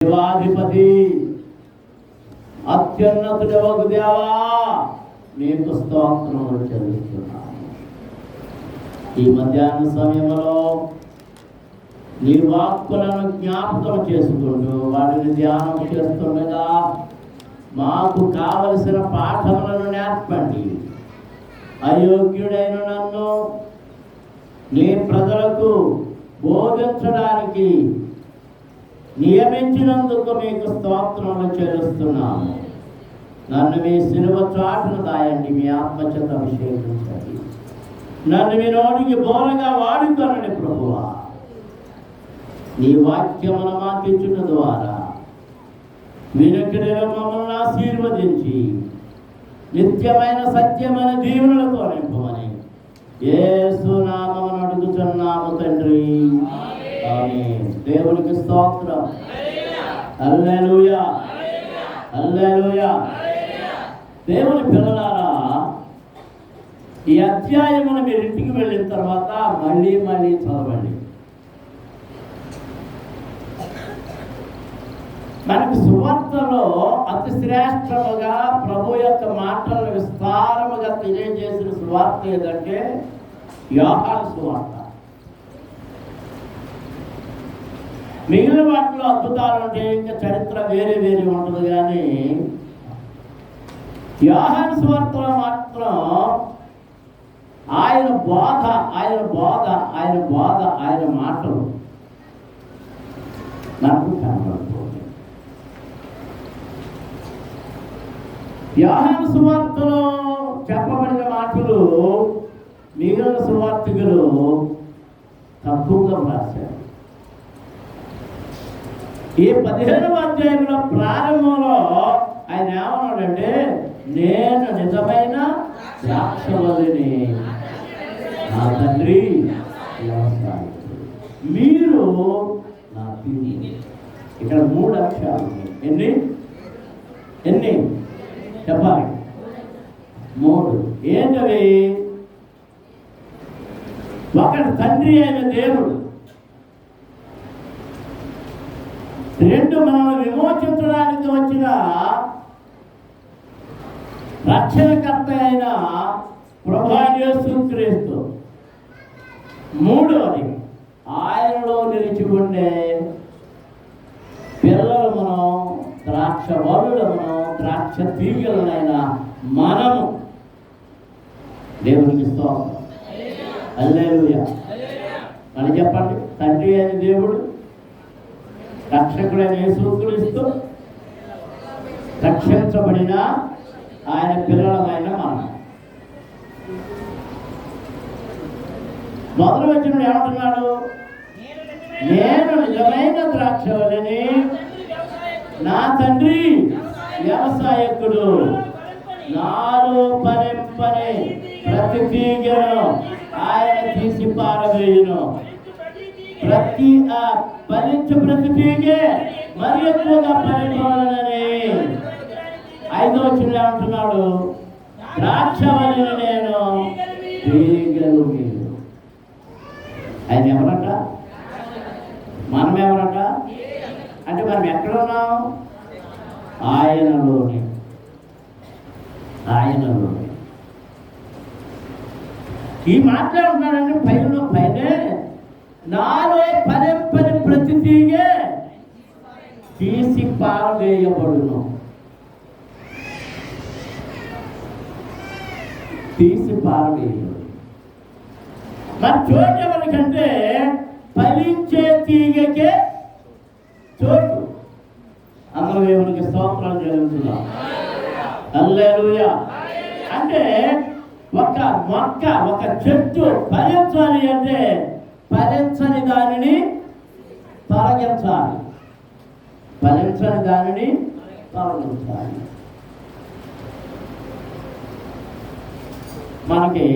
దేవాధిపతి అత్యున్నతుడవగు దేవా నీకు స్తోత్రములు చెల్లిస్తున్నాను. ఈ మధ్యాహ్న సమయంలో నీ వాక్కులను జ్ఞాపకం చేసుకుంటూ వాటిని ధ్యానం చేస్తుండగా మాకు కావలసిన పాఠములను నేర్పండి. అయోగ్యుడైన నన్ను నీ ప్రజలకు బోధించడానికి నియమించినందుకు మీకు స్తోత్రములు చెల్లిస్తున్నాము. నన్ను మీ సిలువ చాటును దాయండి, మీ ఆత్మచేత అభిషేకించండి. నన్ను మీ నోటికి బోరగా వాడుకోనండి ప్రభువా. నీ వాక్యమును మాకించుట ద్వారా వినుకిడిలో మమ్మల్ని ఆశీర్వదించి నిత్యమైన సత్యమైన దీవెనలతో నింపమని యేసు నామమున అడుగుచున్నాము తండ్రి. ఆమేన్. దేవునికి స్తోత్రం. హల్లెలూయా, హల్లెలూయా. దేవుని పిల్లలారా, ఈ అధ్యాయమును మీరు ఇంటికి వెళ్ళిన తర్వాత మళ్ళీ చదవండి. మనకు సువార్తలో అతి శ్రేష్టముగా ప్రభు యొక్క మాటలను విస్తారముగా తెలియజేసిన సువార్త ఏదంటే యోహాను సువార్త. మిగిలిన వాటిలో అద్భుతాలు ఉంటే ఇంకా చరిత్ర వేరే ఉంటుంది, కానీ యోహాను సువార్తలో మాత్రం ఆయన మాటలు నాకు కనబడుతుంది. యోహాను సువార్తలో చెప్పబడిన మాటలు మిగిలిన సువార్తికులు తక్కువగా రాశారు. ఈ 15వ అధ్యాయంలో ప్రారంభంలో ఆయన ఏమన్నాడంటే, నేను నిజమైన ద్రాక్షవల్లిని, నా తండ్రి వ్యవసాయకుడు, మీరు నా తిరిగి. ఇక్కడ 3 అక్షరాలు. ఎన్ని చెప్పాలి? 3. ఏంటవి? ఒకటి తండ్రి అయిన దేవుడు, 2 మనల్ని విమోచించడానికి వచ్చిన రక్షణకర్త అయిన ప్రభువైన యేసుక్రీస్తు, 3వది ఆయనలో నిలిచి ఉండే పిల్లలు, మనం ద్రాక్ష వలులము, ద్రాక్ష తీగలనైన మనము. దేవునికి స్తోత్రం. హల్లెలూయా. అని చెప్పండి. తండ్రి అయిన దేవుడు, రక్షకుడైన యేసుక్రీస్తు, రక్షించబడిన ఆయన పిల్లలమైన మనం. మొదలు వచ్చిన ఏమంటున్నాడు? నేను నిజమైన ద్రాక్షవల్లిని, నా తండ్రి వ్యవసాయకుడు, నాలో ఫలింపని ప్రతి తీగను ఆయన తీసి పారవేయును. ప్రతి తీగే మరి ఎక్కువగా ఫలించాలని. 5వ వచనంలో ఏమంటున్నాడు? ద్రాక్షవల్లిని నేను, తీగలు మీరు. ఆయన ఎవరట? మనం ఎవరట? అంటే మనం ఎక్కడున్నాం? ఆయనలోనే. ఈ మాట్లాడుతున్నాడంటే పైనే నాలో ఫలింపని ప్రతి తీగే తీసి పారవేయబడును. మరి చోటు ఎవరికంటే ఫలించే తీగకే చోటు. అందరూ దేవునికి స్తోత్రాలు జరుగుతున్నాం. హల్లెలూయా. అంటే ఒక మొక్క, ఒక చెట్టు ఫలించాలి అంటే ఫలించని దానిని తొలగించాలి. మనకి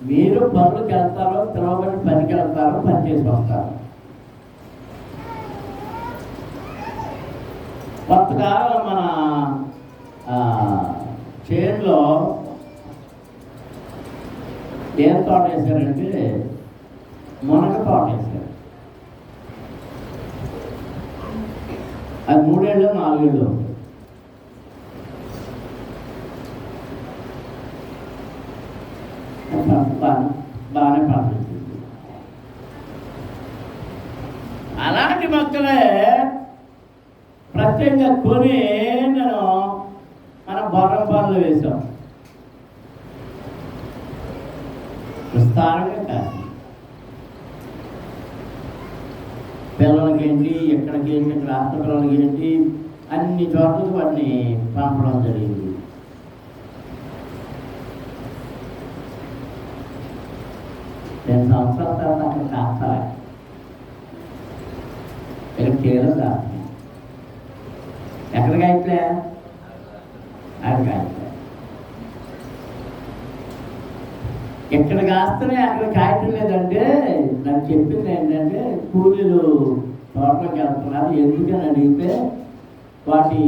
మీరు పనులకు వెళ్తారో, తిరగబడి పనికి వెళ్తారో, పని చేసి వస్తారు. కొంతకాలం మన చేనులో ఏం తోట వేశారంటే మునగ తోట వేశారు. అది 3 ఏళ్ళు 4 ఏళ్ళు బాగానే పండుతుంది. అలాంటి మొక్కలే ప్రత్యేకంగా కొని నేను మనం బొర్రం పనులు వేసాం. విస్తారంగా కాదు, పిల్లలకి ఏంటి, ఎక్కడికి ఏంటి, రాష్ట్ర పిల్లలకి ఏంటి, అన్ని చోట్లకి వాటిని పంపడం జరిగింది. నేను సంవత్సరాల తర్వాత అక్కడ కాస్తారా ఇక్కడ చేయడం కాదు. ఎక్కడికి అయితే అక్కడికి అయితే ఎక్కడ కాస్తనే అక్కడ కాయటం లేదంటే నాకు చెప్పింది ఏంటంటే కూలీలు తోటలోకి వెళ్తున్నారు. ఎందుకని అడిగితే వాటి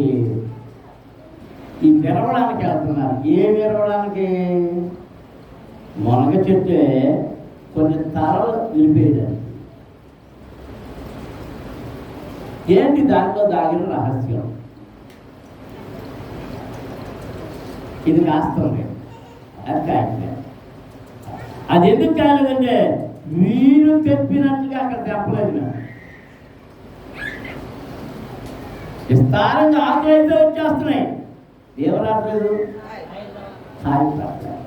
ఈ విరవడానికి వెళ్తున్నారు. ఏ విరవడానికి? మునగ చెట్టే కొన్ని తరలు నిలిపేయడానికి. ఏంటి దాంట్లో దాగిన రహస్యం? ఇది కాస్తుంది, అది కాయట్లేదు. అది ఎందుకు కాలేదంటే మీరు చెప్పినట్టుగా అక్కడ చెప్పలేదు. మేము విస్తారంగా ఆకులు అయితే వచ్చేస్తున్నాయి, ఏమని రావట్లేదు, కాయ రావట్లేదు.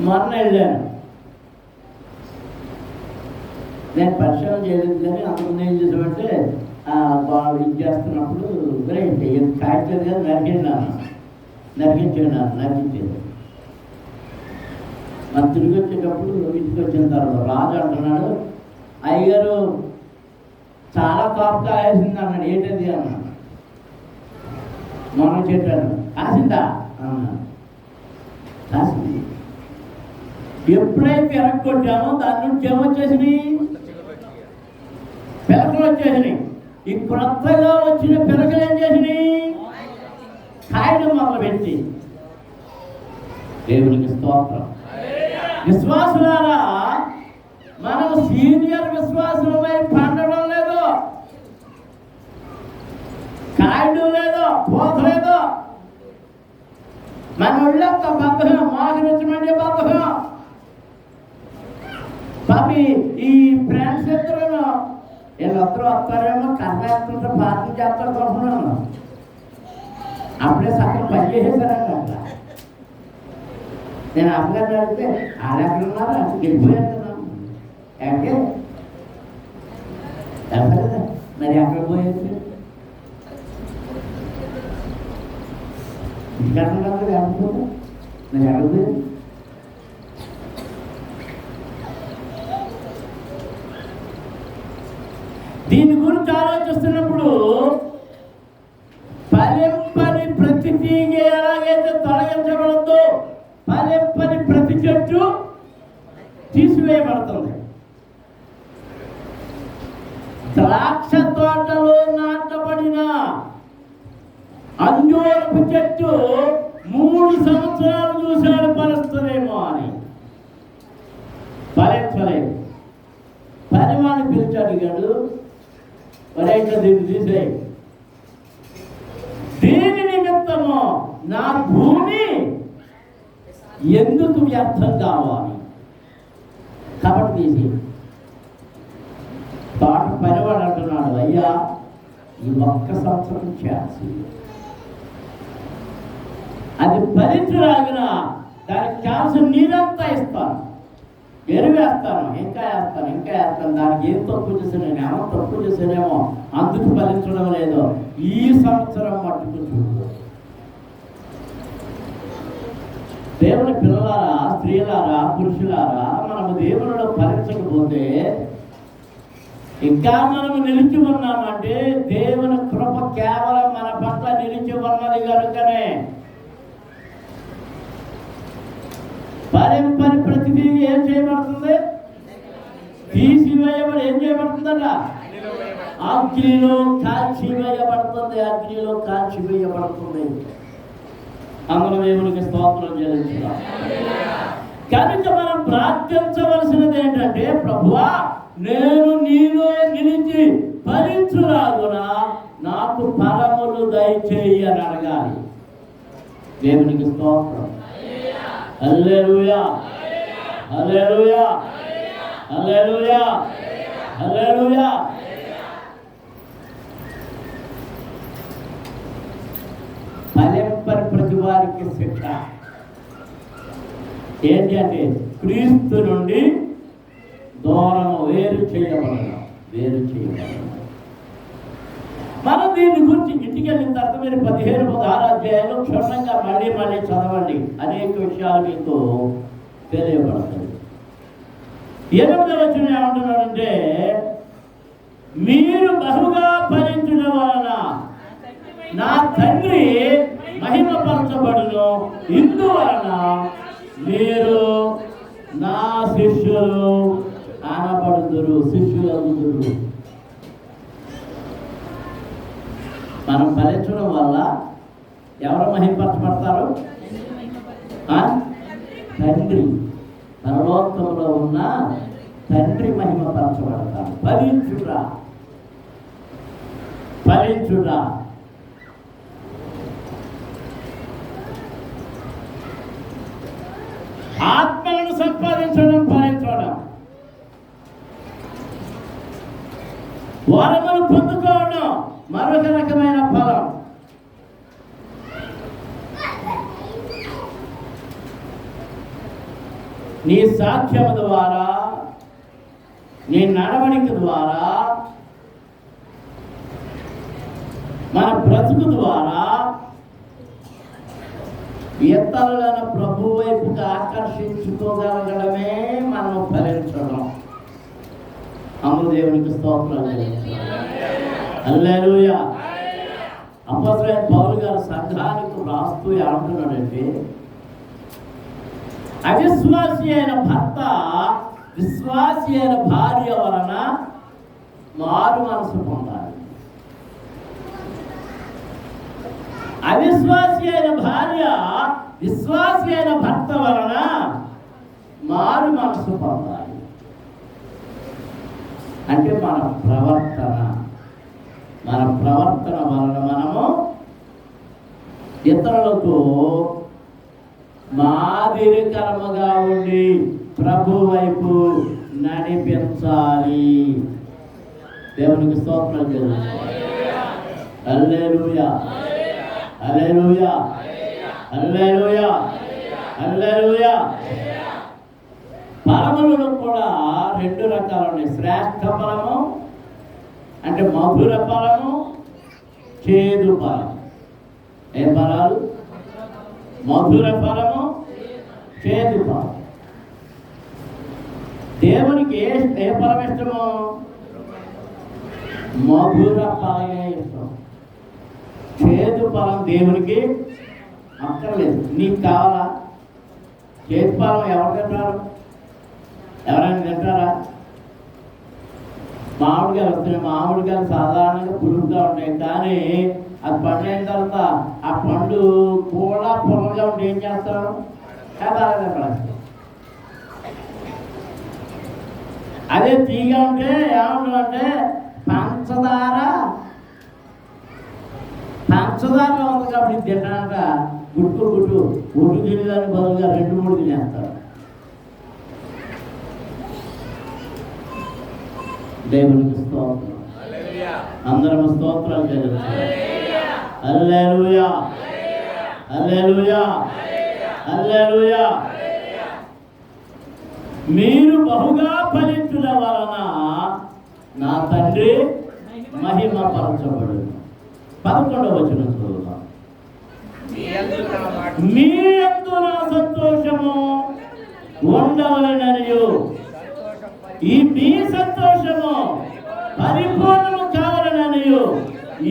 మొన్న వెళ్ళాను, నేను పరిశ్రమ చేయలేదు కానీ అందుకు ఏం చేసామంటే ఇది చేస్తున్నప్పుడు కాయట్లేదు కదా నరికించాను. మనం తిరిగి వచ్చేటప్పుడు ఇంటికి వచ్చిన తర్వాత రాజు అంటున్నాడు, అయ్యగారు చాలా కాపుగా వేసింది అన్నాడు. ఏంటది అన్నాడు. మొన్న చెప్పాను. కాసిందా అన్నాడు. కాసింది. ఎప్పుడైతే ఎరగొట్టామో దాని నుంచి ఏమొచ్చేసినాయి, పిలకలు వచ్చేసినాయి. ఈ క్రొత్తగా వచ్చిన పిలకలు ఏం చేసినాయి, కాయడం మొదలుపెట్టి. దేవునికి స్తోత్రం. విశ్వాసులారా, మనం సీనియర్ విశ్వాసులమై పండడం లేదు, కాయడం లేదు, పోతలేదు. మన ఒళ్ళంత బద్ధం, మోసరించమంటే బద్ధం. పాపి ఈ ఫ్రెండ్స్ ఇద్దరు వీళ్ళొద్దరూ వస్తారేమో, కర్ణాటక పార్టీ చేస్తారు అనుకున్నాను. అప్పుడే సగం పని చేసేసారంట. అట్లా నేను అమ్మగారిని అడిగితే వాళ్ళు ఎక్కడ ఉన్నారో అక్కడికి వెళ్ళిపోయాను. అంటే కదా మరి ఎక్కడ పోయేది, ఇంటికి అక్కడ వెళ్ళకపోతే మరి ఎక్కడ పోయేది? దీని గురించి ఆలోచిస్తున్నప్పుడు పని ప్రతి తీగ ఎలాగైతే తొలగించబడద్దు, పని ప్రతి చెట్టు తీసివేయబడుతుంది. ద్రాక్ష తోటలో నాటబడిన అంజూరపు చెట్టు 3 సంవత్సరాలు చూశాడు ఫలిస్తుందేమో అని, ఫలించలేదు. పనివాడిని పిలిచి అడిగాడు, వరైతే దీన్ని తీసేయి, దీని నిమిత్తము నా భూమి ఎందుకు వ్యర్థం కావాలి, కాబట్టి తీసి. తోట పనివాడు అంటున్నాడు, అయ్యా ఈ 1 సంవత్సరం చేసి అది ఫలించరాగిన దానికి కావాల్సిన నీరంతా ఇస్తాను, ఎరువేస్తాను, ఇంకా వేస్తాను. దానికి ఏం తప్పు చేసానేమో, ఏమో తప్పు చేసానేమో అందుకు ఫలించడం లేదు. ఈ సంవత్సరం మట్టుకు చూడు. దేవుని పిల్లలారా, స్త్రీలారా, పురుషులారా, మనము దేవునిలో ఫలించకపోతే ఇంకా మనము నిలిచి ఉన్నామంటే దేవుని కృప కేవలం మన పట్ల నిలిచి ఉన్నది కనుకనే. పని ప్రతిదీ ఏం చేయబడుతుంది, తీసివేయబడి ఏం చేయబడుతుందట, అగ్నిలో కాల్చివేయబడుతుంది. అందులో దేవునికి స్తోత్రం చెల్లించుదాం. కనుక మనం ప్రార్థించవలసినది ఏంటంటే, ప్రభువా నేను నీలో నిలిచి ఫలించులాగున నాకు ఫలములు దయచేయి అని అడగాలి. దేవునికి స్తోత్రం. హల్లెలూయా, హల్లెలూయా, హల్లెలూయా, హల్లెలూయా. ఫలింపని ప్రతి వారికి శిక్ష ఏంటి అంటే క్రీస్తు నుండి దూరము, వేరు చేయబడడం. మనం దీని గురించి ఇంటికి వెళ్ళిన తర్వాత మీరు 15-16 అధ్యాయాలు క్షుణ్ణంగా మళ్ళీ చదవండి. అనేక విషయాలు మీకు తెలియబడతాయి. 8వ వచనం ఏమంటున్నాడంటే, మీరు బహుగా ఫలించడం వలన నా తండ్రి మహిమపరచబడును, ఇందువలన మీరు నా శిష్యులు అనబడుదురు, శిష్యులు అందుదురు. మనం ఫలించడం వల్ల ఎవరు మహిమపరచబడతారు? తండ్రి, పరలోకంలో ఉన్న తండ్రి మహిమపరచబడతారు. ఫలించుట. ఆత్మలను సంపాదించడం, ఫలించడం. వరములు పొందుకోవడం మరొక రకమైన ఫలం. నీ సాక్ష్యం ద్వారా, నీ నడవడిక ద్వారా, మన బ్రతుకు ద్వారా ఇతరులను ప్రభు వైపుగా ఆకర్షించుకోగలగడమే మనం ఫలించడం. అమ్మ దేవునికి స్తోత్రాలు. హల్లెలూయా. అపోస్తలుడైన పౌలు గారు సంఘానికి రాస్తూ ఏమంటున్నాడంటే, అవిశ్వాసి అయిన భర్త విశ్వాసి అయిన భార్య వలన మారు మనసు పొందాలి. అవిశ్వాసి అయిన భార్య విశ్వాసి అయిన భర్త వలన మారు మనసు పొందాలి. అంటే మన ప్రవర్తన వలన మనము ఇతరులకు మాదిరికరముగా ఉండి ప్రభు వైపు నడిపించాలి. దేవునికి స్తోత్రం చేయాలి. హల్లెలూయా, హల్లెలూయా, హల్లెలూయా, హల్లెలూయా. ఫలములను కూడా 2 రకాలు ఉన్నాయి. శ్రేష్ఠ ఫలము అంటే మధుర ఫలము, చేదు ఫలం. ఏ ఫలాలు? మధుర ఫలము, చేదు ఫలం. దేవునికి ఏ ఫలం ఇష్టమో? మధుర ఫలమే ఇష్టం. చేదు ఫలం దేవునికి అక్కర్లేదు. నీకు కావాలా? చేదు ఫలం ఎవరు తింటారు? ఎవరైనా తింటారా? మామిడికాయలు వస్తున్నాయి. మామిడికాయలు సాధారణంగా పురుగుగా ఉంటాయి, కానీ అది పండైన తర్వాత ఆ పండు కూడా పుల్లగా ఉంటే ఏం చేస్తారు? పడేస్తారు. అదే తీగా ఉంటే ఏమంటుందంటే పంచదారలో ఉంది కాబట్టి తింటాక గుట్టు తినేదానికి బదులుగా 2-3 తినేస్తారు. దేవునికి స్తోత్రం. అందరం స్తోత్రాలు చేయాలి. హల్లెలూయా, హల్లెలూయా, హల్లెలూయా. మీరు బహుగా ఫలించడం వలన నా తండ్రి మహిమపరచబడును. 11వ వచనం చదువుతాం. మీ యందు నా సంతోషము ఉండవలెననియు, ఈ మీ సంతోషము పరిపూర్ణము కావాలననియు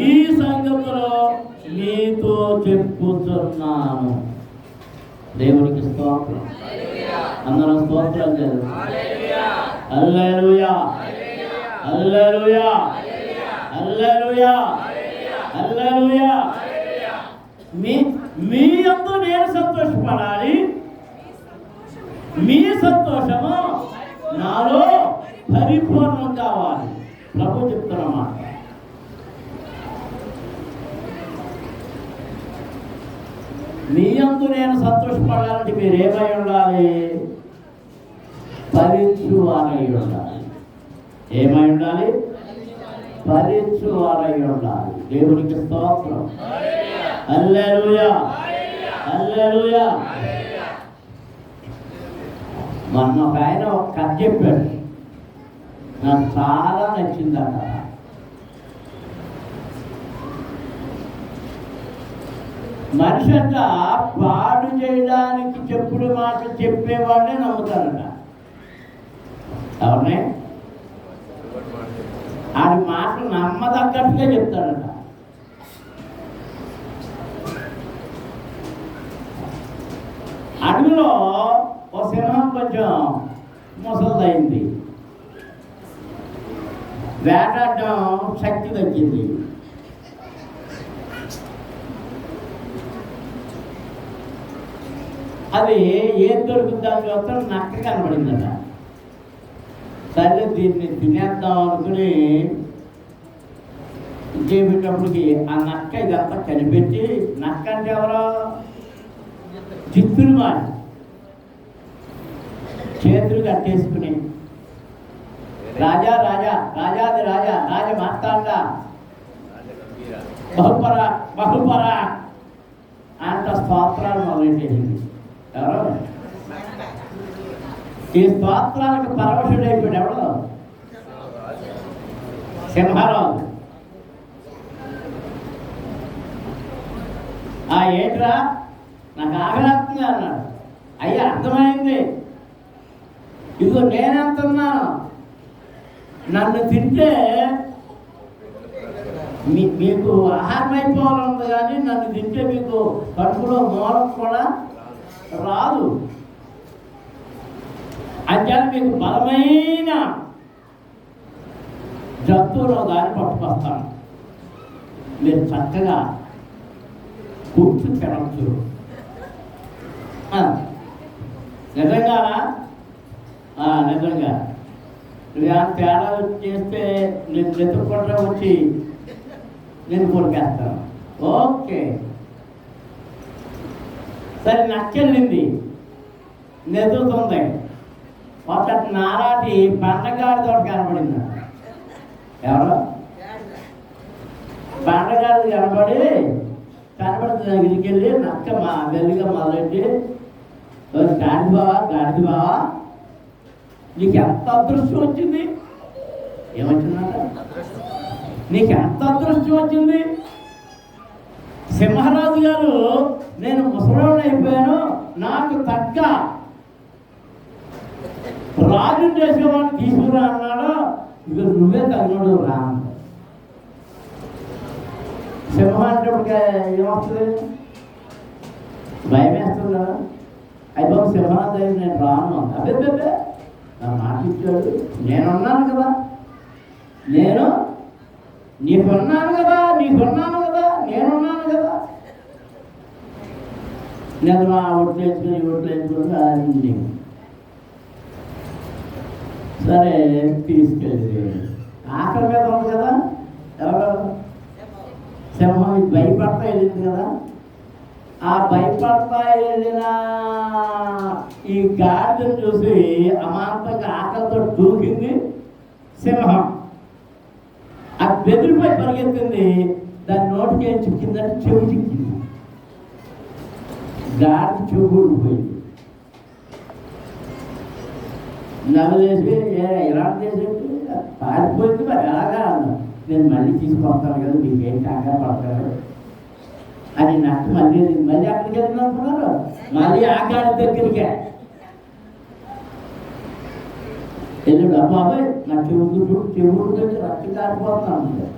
ఈ సంగతిలో మీతో చెప్పుతున్నాను. దేవునికి స్తోత్రం. అందరం స్తోత్రం చేద్దాం. హల్లెలూయా, హల్లెలూయా, హల్లెలూయా, హల్లెలూయా. మీ యందు నేను సంతోషపడాలి, మీ సంతోషము నాలో పరిపూర్ణం కావాలి. ప్రభు చెప్తున్నమాట. మీ యందు నేను సంతోషపడాలంటే మీరు ఏమై ఉండాలి? ఫలించువారై ఉండాలి. ఏమై ఉండాలి? ఫలించువారై ఉండాలి. దేవునికి స్తోత్రం. హల్లెలూయా, హల్లెలూయా. మొన్న ఒక ఆయన ఒక కథ చెప్పాడు, నాకు చాలా నచ్చిందట. మనిషి అంట పాడు చేయడానికి చెప్పుడు మాటలు చెప్పేవాళ్ళే నమ్ముతారట. అవునే, ఆడి మాటలు నమ్మదగ్గట్టుగా చెప్తాడట. అడవిలో ఓ సింహం కొంచెం ముసలిదైంది, వేటాడడం శక్తి తగ్గింది. అది ఏం దొరుకుతుందని చూస్తే నక్క కనబడిందట. సరే దీన్ని తినేద్దాం అనుకుని చేపేటప్పటికి ఆ నక్క ఇదంతా కనిపెట్టి, నక్క అంటే ఎవరో చిత్తులు మాట చేతులు కట్టేసుకుని రాజా రాజా రాజాది రాజా రాజ మార్తాండ బహుపరా బహుపరా అంట స్తోత్రాలు మొదలెట్టేసింది. ఎవరో ఈ స్తోత్రాలకు పరవశుడైపోయాడు. ఎవడో సింహారాజు. ఏంట్రా నాకు ఆగలేస్తుంది అన్నాడు. అయ్యా అర్థమైంది, ఇదిగో నేనంటున్నాను, నన్ను తింటే మీకు ఆహారం అయిపోవాలంది, కానీ నన్ను తింటే మీకు కడుపులో మూలం కూడా రాదు. అంచేత మీకు బలమైన జంతువులో దాన్ని పట్టుకొస్తాను, మీరు చక్కగా కూర్చుని తినచ్చు. నిజంగానా? నిజంగా నువ్వు తేడా చేస్తే నేను వెతుక్కుంటా వచ్చి నేను కొరికేస్తాను. ఓకే సరే, నచ్చెళ్ళింది, నెదురుతుంది. ఒక నారాటి బండగాడితో కనబడింది. ఎవరో బండగాడి కనబడుతుంది. దగ్గరికి వెళ్ళి నక్క వెల్లిగా మొదలెట్టి, గాడిది బావా నీకు ఎంత అదృష్టం వచ్చింది? ఏమొచ్చిందంట? నీకు ఎంత అదృష్టం వచ్చింది? సింహరాజు గారు నేను ముసలోడు అయిపోయాను, నాకు తగ్గ రాజు చేసేవాడిని తీసుకురా అన్నాడు. ఇక నువ్వే తగినోడు రా. సింహం అంటే ఏమవుతుంది? భయం వేస్తుందా? అయిపో సింహరాజు అయ్యి నేను రాను. అబ్బే నా మాట ఇచ్చాడు, నేనున్నాను కదా, నేను నీకున్నాను కదా, నేనున్నాను కదా. నేను ఒట్లు వేసుకుని అన్ని సరే తీసుకెళ్ళి ఆకలి మీద ఉంది కదా. ఎవరు? సింహం భయపడతా వెళ్ళింది కదా. ఆ భయపడతా వెళ్ళిన ఈ గాడిదను చూసి అమాంతంగా ఆకలితో దూకింది సింహం. అది బెదిరిపోయి పరిగెత్తింది. దాని నోటికి ఏం చిక్కిందంటే చెవు చిక్కింది. గాడి చెవు ఊడిపోయింది. నవ్వులేసి ఇలా చేసేది పారిపోయింది. మరి ఎలాగా నేను మళ్ళీ తీసుకొస్తాను కదా, మీకేం కంగారు పడతారు అని నట్టు మళ్ళీ అక్కడికి వెళ్ళింది అనుకున్నారు. మళ్ళీ ఆ గాడి దగ్గరికే వెళ్ళాడు. అబ్బాబాయ్ నా చెవుడు రక్తి కారిపోతున్నాను.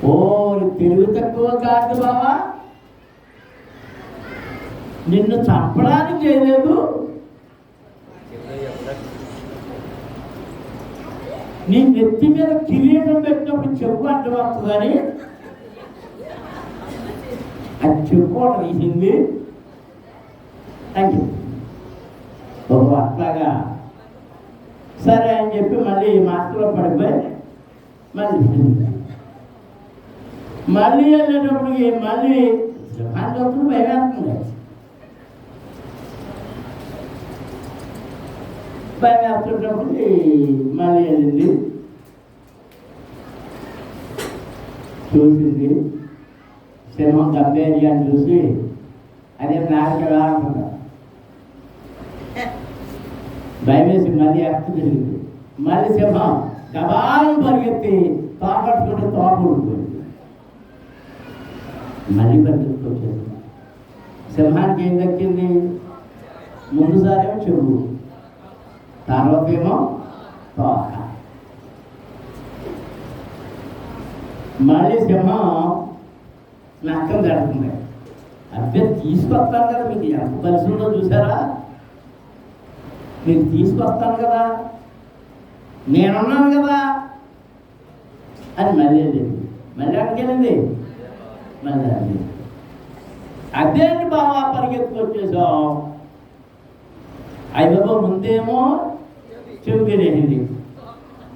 ఓ తెలివి తక్కువ కాదు బావా, నిన్ను చంపడానికి చేయలేదు, నీ నెత్తి మీద కిరీటం పెట్టినప్పుడు చెప్పు అడ్డం వస్తుందని అది చెప్పుకోవడం తీసింది. Thank you. ఓహో అట్లాగా సరే అని చెప్పి మళ్ళీ మాస్టర్లో పడిపోయి మళ్ళీ వెళ్ళేటప్పటికి మళ్ళీ సింహాన్ని చూస్తూ భయమేస్తుంది. భయమేస్తున్నప్పుడు మళ్ళీ వెళ్ళింది, చూసింది. సింహం గంభీర్యాన్ని చూసి అదే నాలుగు ఎలా అనుకుంటా భయం వేసి మళ్ళీ ఎక్కి తిరిగింది. మళ్ళీ సింహం గబాలను పరిగెత్తి తోకట్టుకుంటే తోక ఊడిపోయింది. మళ్ళీ పరిగెత్తుకొచ్చేది. సింహానికి ఏం దక్కింది? ముందుసారేమో చెవు, తర్వాత ఏమో తోక. మళ్ళీ సింహం నక్కం తడుతుంది. అబ్బే తీసుకొస్తాను కదా, మీకు ఎంత కలిసి ఉందో చూసారా, నేను తీసుకొస్తాను కదా, నేనున్నాను కదా అని మళ్ళీ వెళ్ళింది. మళ్ళీ అక్కడికి వెళ్ళింది. మళ్ళీ అది అదేంటి బాబా పరిగెత్తుకొచ్చేసాం. అయిబాబా ముందేమో చెవి తినేసింది,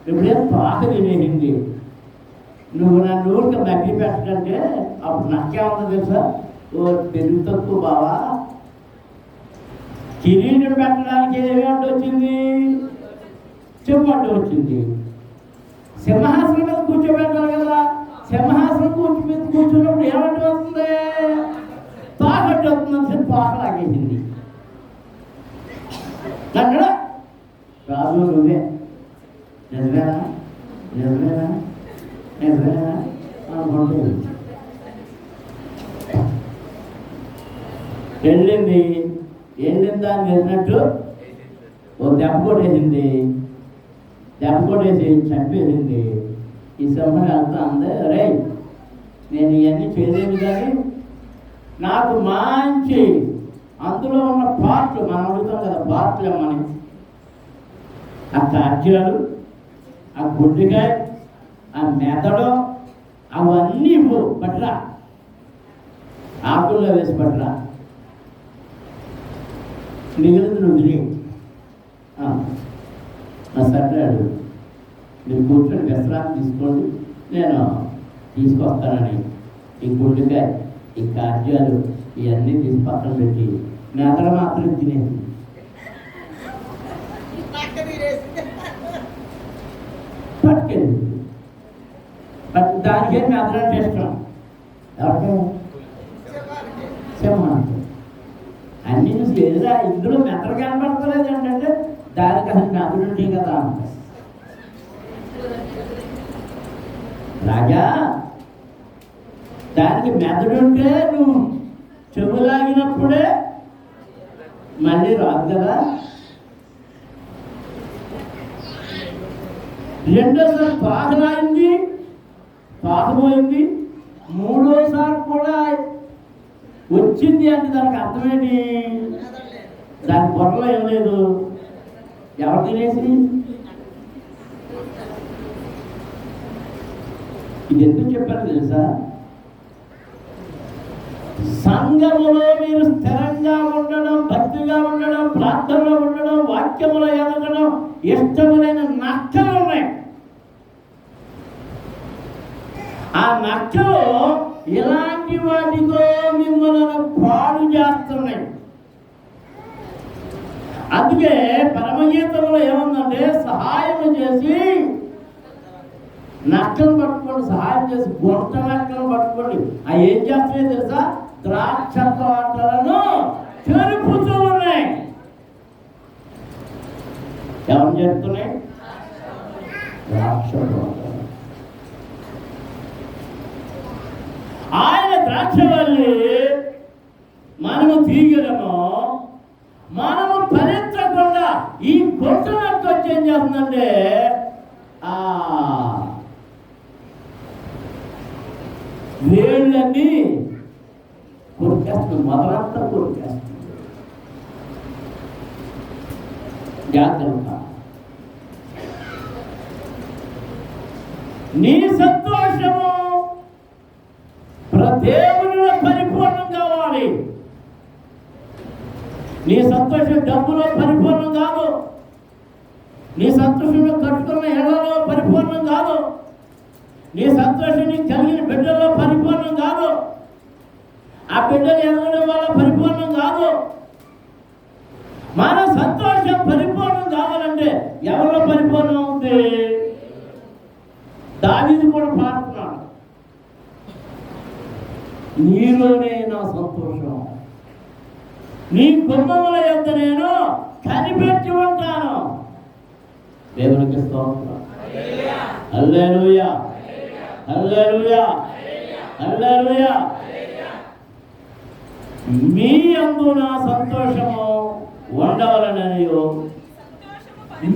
ఇప్పుడేమో తోక తినేసింది. నువ్వు నన్ను ఊరికి మగ్గి పెట్టకంటే అప్పుడు నాకేముందో తెలుసా? ఓ తెలుగు తక్కువ బావా, కిరీటం పెట్టడానికి ఏమి అడ్డు వచ్చింది? చెప్పు అడ్డు వచ్చింది. సింహాసనం మీద కూర్చోబెట్టాలి కదా, సింహాసనం మీద కూర్చున్నప్పుడు ఏమంటూ వస్తుంది? తోకట్టు వస్తుందని చెప్పి తోక లాగేసింది. నన్ను రాజు నువ్వే నిజమేనా నిజమేనా నిజమేనా అనుకుంటూ వెళ్ళింది. దాన్ని వెళ్ళినట్టు ఓ దెబ్బ కొట్టేసింది. దెబ్బ కొట్టేసి చంపేసింది. ఈ సింహం వెళ్తా అందే, రే నేను ఇవన్నీ చేయలేదు కానీ నాకు మంచి అందులో ఉన్న పార్ట్లు, మనం అడుగుతాం కదా పార్ట్లు ఏమని, ఆ కార్యాలు, ఆ గుడ్డికాయ, ఆ మెదడు, అవన్నీ పట్రా, ఆకుల్లో వేసి పట్రా, మిగిలింది నువ్వు తిని సర్రాడు. మీరు కూర్చొని విశ్రాంతి తీసుకోండి, నేను తీసుకొస్తానని ఈ గుడ్డికాయ, ఈ కార్యాలు ఇవన్నీ తీసి పక్కన పెట్టి మెదడు మాత్రం తినేది. పట్టుకెళ్ళి దానికే మెదడు అంటే ఇష్టం. ఎవరికే? సింహానికి. అన్ని చూసి ఎదురా ఇందులో మెదడు కనపడతలేదు ఏంటంటే దానికి అసలు మెదడు ఉంటే కదా అంట. రాజా, దానికి మెదడుంటే నువ్వు చెవులాగినప్పుడే మళ్ళీ రాదు కదా. రెండోసారి పాకలాగింది, పాకపోయింది. మూడోసారి కూడా వచ్చింది అంటే దానికి అర్థమేంటి? దాని బొర్రలో ఏం లేదు. ఎవరు తినేసి? ఇది ఎందుకు చెప్పారు తెలుసా? సంఘములో మీరు స్థిరంగా ఉండడం, భక్తిగా ఉండడం, ప్రార్థనలో ఉండడం, వాక్యములో ఎదగడం ఇష్టములైన నక్కలు ఉన్నాయి. ఆ నక్కలు ఇలాంటి వాటితో మిమ్మల్ని పాడు చేస్తున్నాయి. అందుకే పరమగీతంలో ఏముందంటే, సహాయం చేసి నక్కలు పట్టుకోండి, సహాయం చేసి గుంట నక్కలు పట్టుకోండి. అవి ఏం చేస్తున్నాయి తెలుసా? ద్రాక్ష తోటలను చెరుపుతూ ఉన్నాయి. ఎవరు చెప్తున్నాయి? ద్రాక్ష తోట. ఆయన ద్రాక్షవల్లి మనము తీగలము, మనము ఫలించకుండా ఈ గుంట నక్క వచ్చి ఏం చేస్తుందంటే వేళ్ళని కొరికేస్తుంది, మొదలంతా కొరికేస్తుంది. జాగ్రత్త. నీ సంతోషము దేవునిలో పరిపూర్ణం కావాలి. నీ సంతోషం డబ్బులో పరిపూర్ణం కాదు, నీ సంతోషంలో కట్టుకున్న ఇళ్లలో పరిపూర్ణం కాదు, నీ సంతోషం నీకు కలిగిన బిడ్డల్లో పరిపూర్ణం కాదు. ఆ బిడ్డలు ఎదగడం వల్ల పరిపూర్ణం కాదు. మన సంతోషం పరిపూర్ణం కావాలంటే ఎవరిలో పరిపూర్ణం ఉంది? దావీదు కూడా పాడుతున్నాడు, నీలోనే నా సంతోషం, నీ గుమ్మముల యొద్ద నేను కనిపెట్టి ఉంటాను. దేవునికి స్తోత్రం. హల్లెలూయా, హల్లెలూయా, హల్లెలూయా. మీ యందు నా సంతోషము ఉండవలననియు,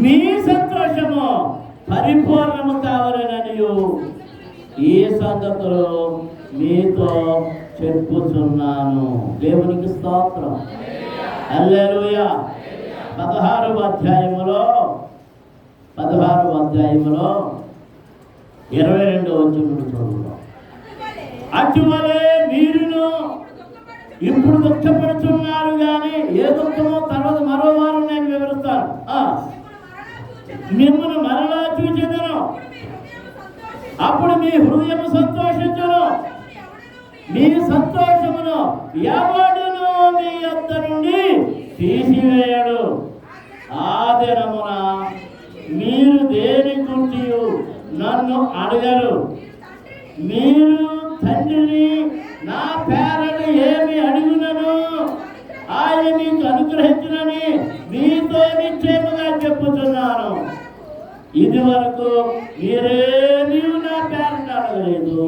మీ సంతోషము పరిపూర్ణము కావాలననియు ఈ సంగతులు మీతో చెప్పుచున్నాను. దేవునికి స్తోత్రం. హల్లెలూయా. 16వ అధ్యాయములో 22వ వచనం చదువుతాం. అటువలే మీరును ఇప్పుడు దుఃఖపడుతున్నారు, కానీ ఏ దుఃఖమో తర్వాత మరో వారం నేను వివరిస్తాను. మిమ్మల్ని మరలా చూచెదను, అప్పుడు మీ హృదయం సంతోషించును, మీ సంతోషమును ఎవడును మీ యొద్ద నుండి తీసివేయడు. ఆ దినమున మీరు దేని గురించి నన్ను అడగరు. మీరు తండ్రిని నా పేరను ఏమి అడుగునను ఆయన మీకు అనుగ్రహించునని మీతో నిశ్చయముగా చెప్పుతున్నాను. ఇది వరకు మీరేమీ నా పేరను అడగలేదు.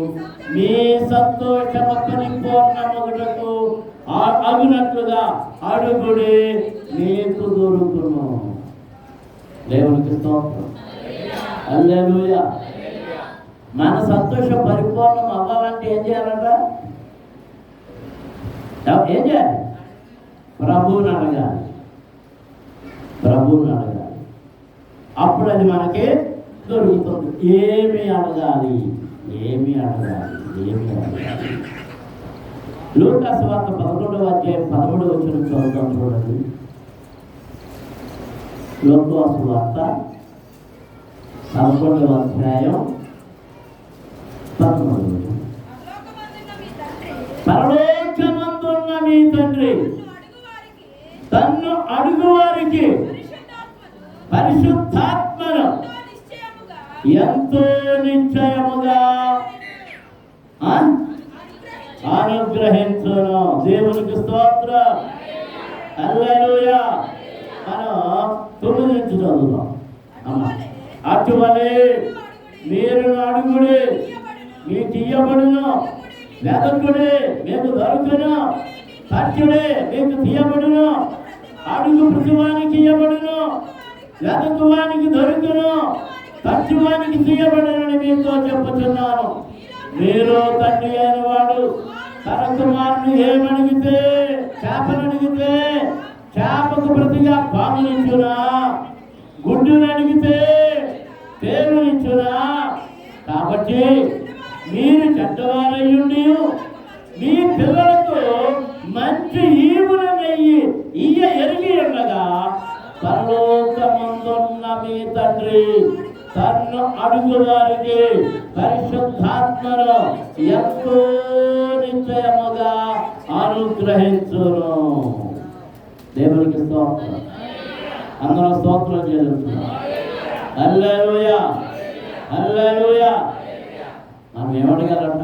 మీ సంతోషము పరిపూర్ణమగుటకు అగునట్లుగా అడుగుడి, మీకు దొరుకును. దేవునికి స్తోత్రం. హల్లెలూయా. మన సంతోషం పరిపూర్ణం అవ్వాలంటే ఏం చేయాలంట? ఏం చేయాలి? ప్రభువుని అడగాలి, ప్రభువుని అడగాలి. అప్పుడు అది మనకి దొరుకుతుంది. ఏమి అడగాలి? ఏమి అడగాలి? ఏమి అడగాలి? లూకా సువార్త 11వ అధ్యాయం 13వ వచనం చదువుతాం, చూడండి. లూకా సువార్త 11వ అధ్యాయం 13వ వచనం. పరలోకమందున్న మీ తండ్రి తన్ను అడుగువారికి పరిశుద్ధాత్మను ఎంతో నిశ్చయముగా అనుగ్రహించును. దేవునికి స్తోత్రం. హల్లెలూయా. మనం 9 నుంచి చదువుతాం. అటువలే మీరు అడుగుడి, మీకు ఇయ్యబడును, వెదకుడి, మీకు దొరుకును, తట్టుడే, మీకు తీయబడును. అడుగు ప్రతివానికి ఇయ్యబడును, వెదకువానికి దొరుకును, తట్టువానికి తీయబడునని మీతో చెప్పుచున్నాను. మీరు తండ్రి అయిన వాడు తన కుమారుని ఏమడిగితే, చేపను అడిగితే చేపకు ప్రతిగా పామునిచ్చునా? గుడ్డును అడిగితే తేలునిచ్చునా? కాబట్టి మీరు చెడ్డవారయ్యుండి మీ పిల్లలకు మంచి ఈవులను ఇయ్య ఎరిగి ఉండగా పరలోకమందున్న మీ తండ్రి తన్ను అడుగువారికి పరిశుద్ధాత్మను ఎంతో నిశ్చయముగా అనుగ్రహించును. దేవునికి స్తోత్రం. అందరూ స్తోత్రం చేస్తున్నారు. హల్లెలూయా, హల్లెలూయా. మనం ఏమడగాలంట?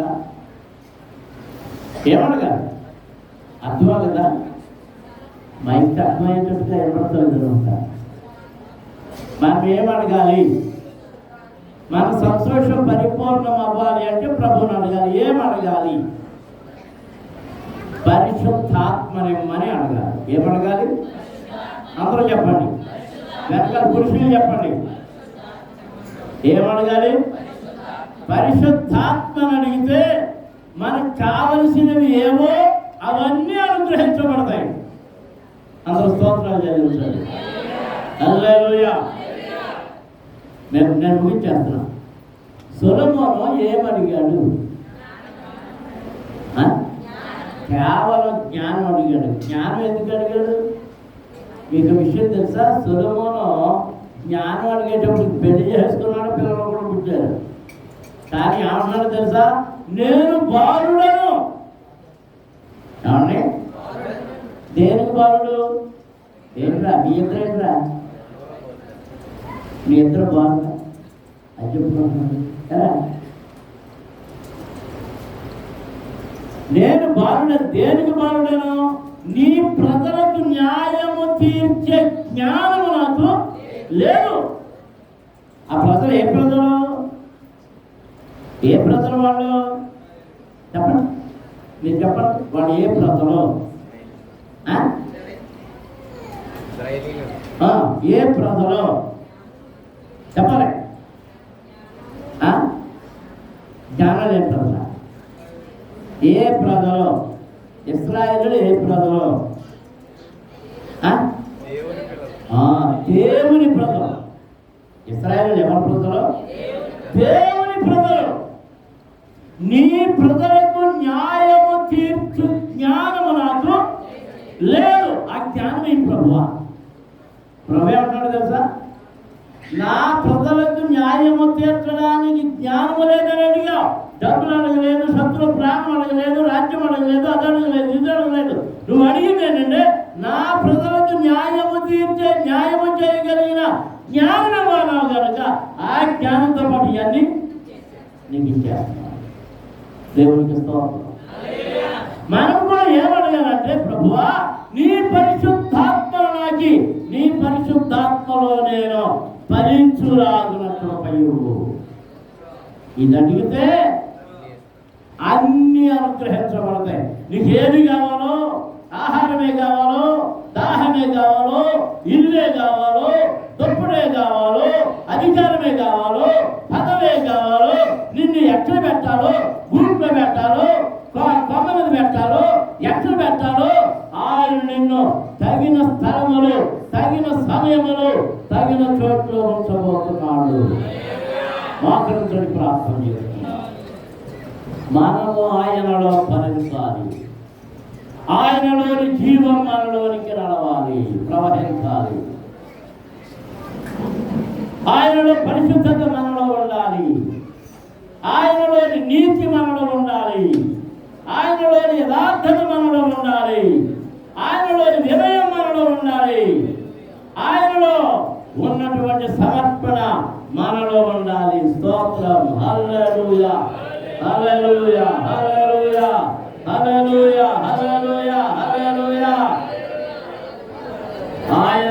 ఏమడగాలి? అర్థమా కదా? మా ఇంటి అర్థమయ్యేటట్టుగా ఎవరితో మనం ఏమడగాలి? మన సంతోషం పరిపూర్ణం అవ్వాలి అంటే ప్రభువుని అడగాలి. ఏమడగాలి? పరిశుద్ధాత్మనిమ్మని అడగాలి. ఏమడగాలి? అందరూ చెప్పండి, వెనకాల పురుషులు చెప్పండి. ఏమడగాలి? పరిశుద్ధాత్మని అడిగితే మనకు కావలసినవి ఏవో అవన్నీ అనుగ్రహించబడతాయి. అందరూ స్తోత్రాలు చెల్లించండి. హల్లెలూయా. నేను ముగించేస్తున్నా. సొలొమోను ఏమడిగాడు? కేవలం జ్ఞానం అడిగాడు. జ్ఞానం ఎందుకు అడిగాడు? మీకు విషయం తెలుసా? సొలొమోను జ్ఞానం అడిగేటప్పుడు పెళ్లి చేసుకున్నాడు, పిల్లలు కూడా పుట్టారు. కానీ ఏమన్నాడు తెలుసా? నేను బాలుడను. ఏమండి? దేనికి బాలుడు? ఏంట్రా మీ ఇద్దరు ఏంట్రా? మీ ఇద్దరు బాలుడా? అది చెప్పుకుంటున్నాను కదా. నేను బాలుడే. దేనికి బాలుడేను? నీ ప్రజలకు న్యాయము తీర్చే జ్ఞానము నాకు లేదు. ఆ ప్రజలు ఏ ప్రజలు? ఏ ప్రజలు వాళ్ళు? చెప్పండి, మీరు చెప్పండి. వాళ్ళు ఏ ప్రజలు? ఏ ప్రజలు చెప్పాలి? జ్ఞానం ఏ ప్రజలు? ఏ ప్రజలు? ఇశ్రాయేలు ఏ ప్రజలు? దేవుని ప్రజలు. ఇశ్రాయేలు ఎవరి ప్రజలు? దేవుని ప్రజలు. నీ ప్రజలకు న్యాయము తీర్చు జ్ఞానము నాకు లేదు. ఆ జ్ఞానం ఏంటి ప్రభువా? ప్రభు ఏమంటాడు తెలుసా? నా ప్రజలకు న్యాయము తీర్చడానికి జ్ఞానము లేదని అడిగా. డబ్బులు అడగలేదు, శత్రు ప్రాణం అడగలేదు, రాజ్యం అడగలేదు, అది అడగలేదు, ఇది అడగలేదు. నువ్వు అడిగింది ఏంటంటే నా ప్రజలకు న్యాయము తీర్చే, న్యాయము చేయగలిగిన జ్ఞానం అన్నావు కనుక ఆ జ్ఞానంతో పాటు ఇవన్నీ నీకు ఇచ్చేస్తున్నాను. దేవునికి స్తోత్రం. మనం కూడా ఏమడగాలంటే ప్రభువా నీ పరిశుద్ధాత్మను నాకి, నీ పరిశుద్ధాత్మలో నేను ఫలించులాగునట్లు కృపయు. ఇది అడిగితే అన్ని అనుగ్రహించబడతాయి. నీకు ఏది కావాలో, ఆహారమే కావాలో, దాహమే కావాలో, ఇల్లే కావాలో, దుప్పుడే కావాలో, అధికారమే కావాలో, పదవే కావాలో, నిన్ను ఎక్కడ పెట్టాలో, గూట్లో పెట్టాలో, కొమ్మ మీద పెట్టాలో, ఎక్కడ పెట్టాలో ఆయన నిన్ను తగిన స్థలములు, తగిన సమయములు, తగిన చోట్ల ఉంచబోతున్నాడు. మోకరించండి, ప్రార్థన చేస్తున్నాడు. మనము ఆయనలో ఫలించాలి. ఆయనలోని జీవం మనలోనికి నడవాలి, ప్రవహించాలి. ఆయనలో పరిశుద్ధత మనలో ఉండాలి. ఆయనలోని నీతి మనలో ఉండాలి. ఆయనలోని యథార్థత మనలో ఉండాలి. ఆయనలోని వినయం మనలో ఉండాలి. ఆయనలో ఉన్నటువంటి సమర్పణ మనలో ఉండాలి. స్తోత్రం. హల్లెలూయా, హల్లెలూయా, హల్లెలూయా, హల్లెలూయా, హల్లెలూయా, హల్లెలూయా. ఆయన